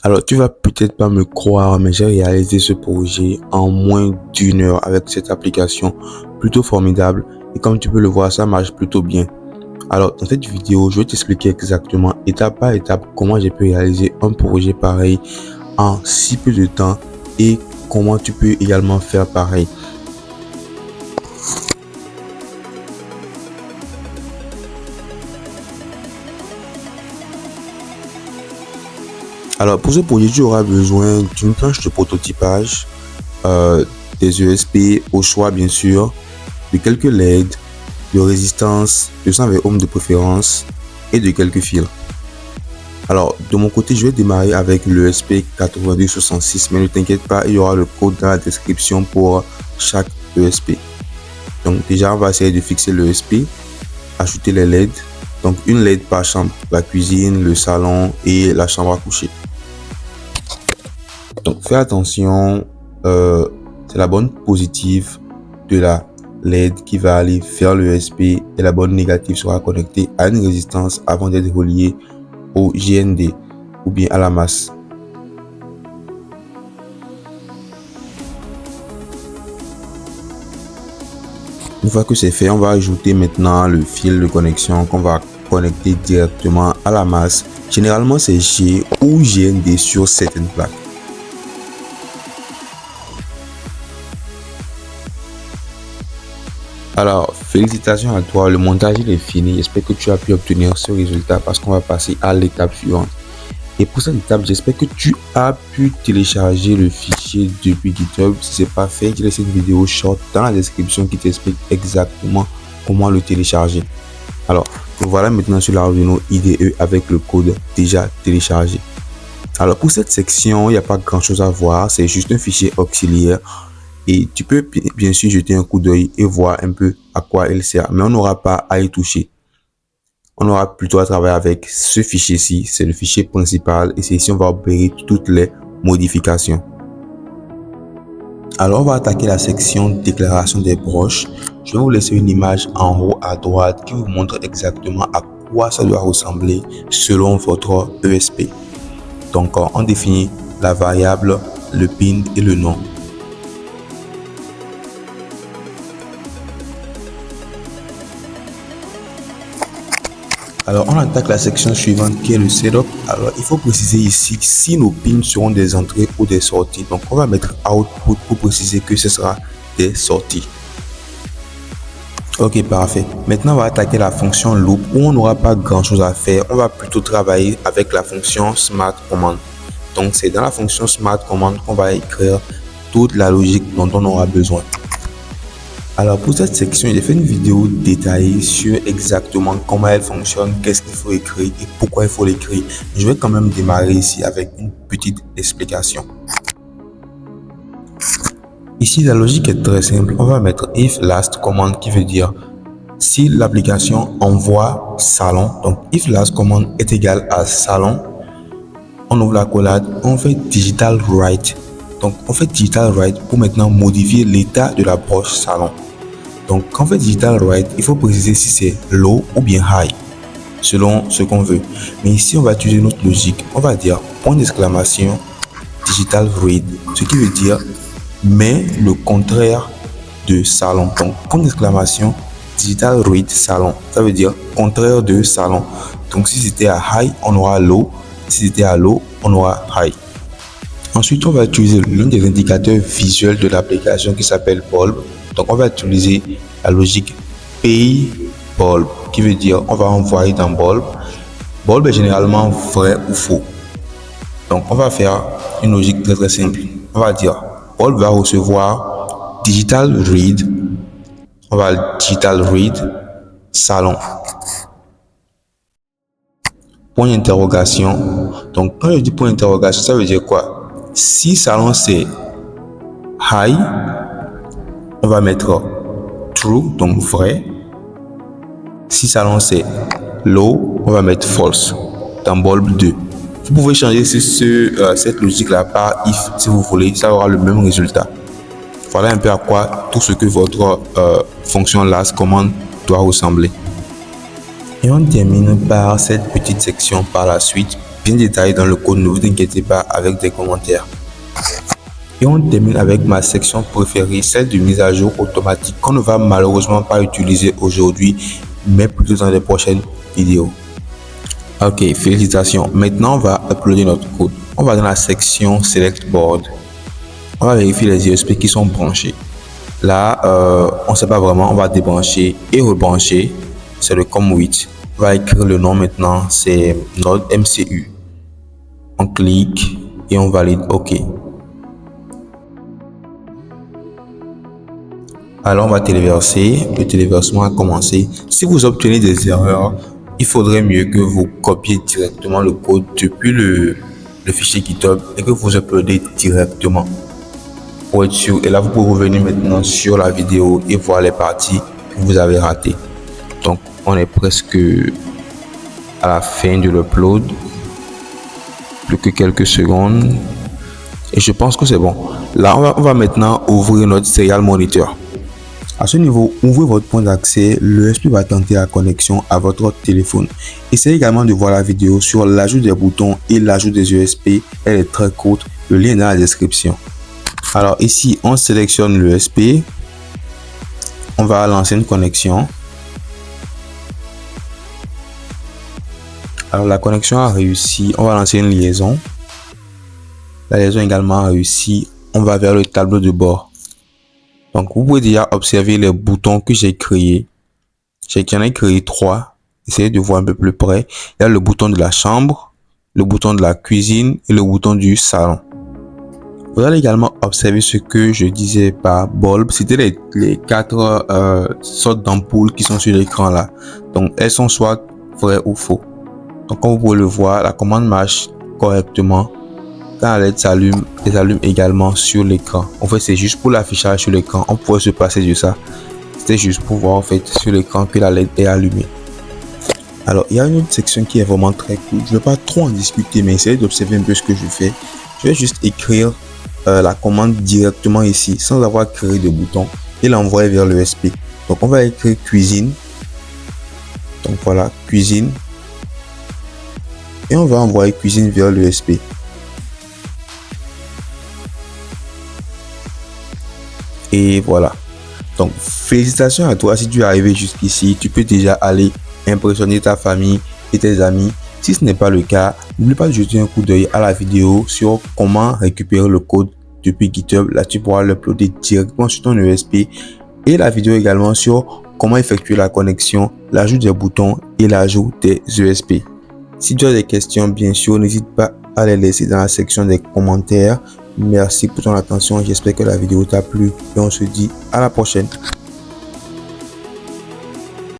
Alors, tu vas peut-être pas me croire, mais j'ai réalisé ce projet en moins d'une heure avec cette application plutôt formidable. Et comme tu peux le voir, ça marche plutôt bien. Alors, dans cette vidéo, je vais t'expliquer exactement, étape par étape, comment j'ai pu réaliser un projet pareil en si peu de temps et comment tu peux également faire pareil. Alors, pour ce projet, tu auras besoin d'une planche de prototypage, des ESP au choix bien sûr, de quelques LED, de résistance, de 120 ohms de préférence et de quelques fils. Alors, de mon côté, je vais démarrer avec l'ESP 8266, mais ne t'inquiète pas, il y aura le code dans la description pour chaque ESP. Donc, déjà, on va essayer de fixer l'ESP, ajouter les LED. Donc, une LED par chambre, la cuisine, le salon et la chambre à coucher. Donc, fais attention, c'est la bonne positive de la LED qui va aller faire l'ESP et la bonne négative sera connectée à une résistance avant d'être reliée au GND ou bien à la masse. Une fois que c'est fait, on va ajouter maintenant le fil de connexion qu'on va connecter directement à la masse. Généralement, c'est G ou GND sur certaines plaques. Alors, félicitations à toi, le montage il est fini. J'espère que tu as pu obtenir ce résultat parce qu'on va passer à l'étape suivante. Et pour cette étape, j'espère que tu as pu télécharger le fichier depuis GitHub. Si ce n'est pas fait, j'ai laissé une vidéo short dans la description qui t'explique exactement comment le télécharger. Alors, voilà maintenant sur l'Arduino IDE avec le code déjà téléchargé. Alors, pour cette section, il n'y a pas grand chose à voir. C'est juste un fichier auxiliaire. Et tu peux bien sûr jeter un coup d'œil et voir un peu à quoi il sert. Mais on n'aura pas à y toucher. On aura plutôt à travailler avec ce fichier-ci. C'est le fichier principal. Et c'est ici on va opérer toutes les modifications. Alors, on va attaquer la section déclaration des broches. Je vais vous laisser une image en haut à droite qui vous montre exactement à quoi ça doit ressembler selon votre ESP. Donc, on définit la variable, le pin et le nom. Alors, on attaque la section suivante qui est le setup. Alors, il faut préciser ici si nos pins seront des entrées ou des sorties. Donc, on va mettre output pour préciser que ce sera des sorties. Ok, parfait. Maintenant, on va attaquer la fonction loop où on n'aura pas grand chose à faire. On va plutôt travailler avec la fonction smart command. Donc, c'est dans la fonction smart command qu'on va écrire toute la logique dont on aura besoin. Alors pour cette section, j'ai fait une vidéo détaillée sur exactement comment elle fonctionne, qu'est-ce qu'il faut écrire et pourquoi il faut l'écrire. Je vais quand même démarrer ici avec une petite explication. Ici, la logique est très simple. On va mettre if last command qui veut dire si l'application envoie salon. Donc if last command est égal à salon, on ouvre la collade, on fait digital write. Donc on fait digital write pour maintenant modifier l'état de la broche salon. Donc quand on fait digital write, il faut préciser si c'est low ou bien high, selon ce qu'on veut. Mais ici, on va utiliser notre logique. On va dire point d'exclamation digital read, ce qui veut dire mais le contraire de salon. Donc point d'exclamation digital read salon, ça veut dire contraire de salon. Donc si c'était à high, on aura low. Si c'était à low, on aura high. Ensuite, on va utiliser l'un des indicateurs visuels de l'application qui s'appelle bulb. Donc, on va utiliser la logique pay bulb qui veut dire on va envoyer dans bulb. Bulb est généralement vrai ou faux. Donc, on va faire une logique très simple. On va dire bulb va recevoir digital read. On va digital read salon. Point d'interrogation. Donc, quand je dis point d'interrogation, ça veut dire quoi? Si salon c'est high, on va mettre true, donc vrai. Si salon c'est low, on va mettre false dans bulb 2. Vous pouvez changer cette logique là par if si vous voulez, ça aura le même résultat. Voilà un peu à quoi tout ce que votre fonction last command doit ressembler. Et on termine par cette petite section par la suite bien détaillé dans le code, ne vous inquiétez pas, avec des commentaires. Et on termine avec ma section préférée, celle de mise à jour automatique qu'on ne va malheureusement pas utiliser aujourd'hui, mais plutôt dans les prochaines vidéos. Ok, félicitations. Maintenant, on va uploader notre code. On va dans la section Select Board. On va vérifier les USB qui sont branchés. Là, on ne sait pas vraiment, on va débrancher et rebrancher. C'est le COM8. On va écrire le nom maintenant, c'est Node MCU. On clique et on valide OK. Alors on va téléverser, le téléversement a commencé. Si vous obtenez des erreurs, il faudrait mieux que vous copiez directement le code depuis le fichier GitHub et que vous uploadez directement pour être sûr. Et là vous pouvez revenir maintenant sur la vidéo et voir les parties que vous avez ratées. Donc on est presque à la fin de l'upload, plus que quelques secondes et je pense que c'est bon. Là on va maintenant ouvrir notre Serial Monitor. À ce niveau, ouvrez votre point d'accès, l'USB va tenter la connexion à votre téléphone. Essayez également de voir la vidéo sur l'ajout des boutons et l'ajout des USB, elle est très courte, le lien est dans la description. Alors ici, on sélectionne l'USB, on va lancer une connexion. Alors la connexion a réussi, on va lancer une liaison. La liaison également a réussi, on va vers le tableau de bord. Donc, vous pouvez déjà observer les boutons que j'ai créés. J'en ai créé 3. Essayez de voir un peu plus près. Il y a le bouton de la chambre, le bouton de la cuisine et le bouton du salon. Vous allez également observer ce que je disais par bulb. C'était les 4 sortes d'ampoules qui sont sur l'écran là. Donc, elles sont soit vraies ou faux. Donc, comme vous pouvez le voir, la commande marche correctement. Quand la LED s'allume, elle s'allume également sur l'écran. En fait, c'est juste pour l'affichage sur l'écran. On pourrait se passer de ça. C'était juste pour voir en fait sur l'écran que la LED est allumée. Alors, il y a une autre section qui est vraiment très cool. Je ne vais pas trop en discuter, mais essayez d'observer un peu ce que je fais. Je vais juste écrire la commande directement ici, sans avoir créé de bouton, et l'envoyer vers l'USB. Donc, on va écrire cuisine. Donc voilà, cuisine. Et on va envoyer cuisine vers l'USB. Et voilà. Donc, félicitations à toi si tu es arrivé jusqu'ici. Tu peux déjà aller impressionner ta famille et tes amis. Si ce n'est pas le cas, n'oublie pas de jeter un coup d'œil à la vidéo sur comment récupérer le code depuis GitHub. Là, tu pourras l'uploader directement sur ton USB. Et la vidéo également sur comment effectuer la connexion, l'ajout des boutons et l'ajout des USB. Si tu as des questions, bien sûr, n'hésite pas à les laisser dans la section des commentaires. Merci pour ton attention, j'espère que la vidéo t'a plu et on se dit à la prochaine.